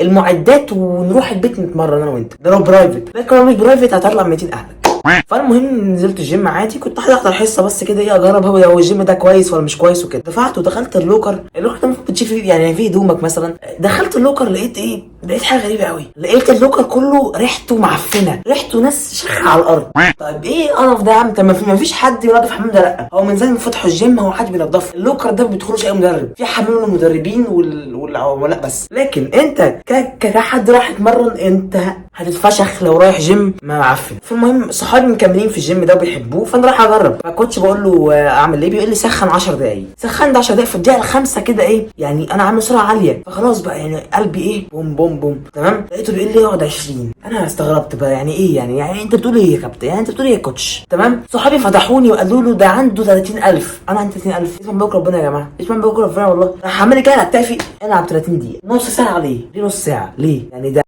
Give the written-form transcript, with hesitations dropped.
المعدات ونروح البيت نتمرن انا وانت، ده لو برايفت. لكن لو مش برايفت هتطلع 200 اهلك. فالمهم نزلت الجيم عادي، كنت هحضر حصه بس كده ايه اجرب هو الجيم ده كويس ولا مش كويس وكده. دفعت ودخلت اللوكر ده ممكن تشوف يعني فيه هدومك مثلا. دخلت اللوكر لقيت ايه، لقيت حاجه غريبه قوي. لقيت اللوكر كله ريحته معفنه، ريحته ناس شخ على الارض. طيب ايه قرف ده يا عم؟ طب ما فيش حد ينظف حمام ده؟ لا، هو من زي ما فتحوا الجيم هو حد بينظفه. اللوكر ده ما بيدخلوش اي مدرب، في حمام المدربين والعملاء بس. لكن انت كحد راح يتمرن انت هتتفشخ لو رايح جيم ما معفن. فالمهم صحابي مكملين في الجيم ده وبيحبوه، فانا رايح اجرب. فالكوتش بقول له اعمل ايه؟ بيقول لي سخن 10 دقايق. سخنت 10 دقايق، في الدقيقه الخامسه كده ايه يعني انا عامل سرعه عاليه، فخلاص بقى يعني قلبي ايه بوم بوم بوم تمام. لقيته بيقول لي اقعد 20. انا استغربت بقى يعني ايه يعني انت بتقول ايه يا كابتن؟ يعني انت بتقول ايه يا كوتش؟ تمام. صحابي فتحوني وقالوا له ده عنده 30,000. انا عندي 30,000؟ اسمع بكره ربنا يا جماعه، اسمع بكره ربنا والله. راح عمال كده اكتفي العب 30 دقيقه، نص ساعه ليه؟ ليه نص ساعه ليه يعني؟ ده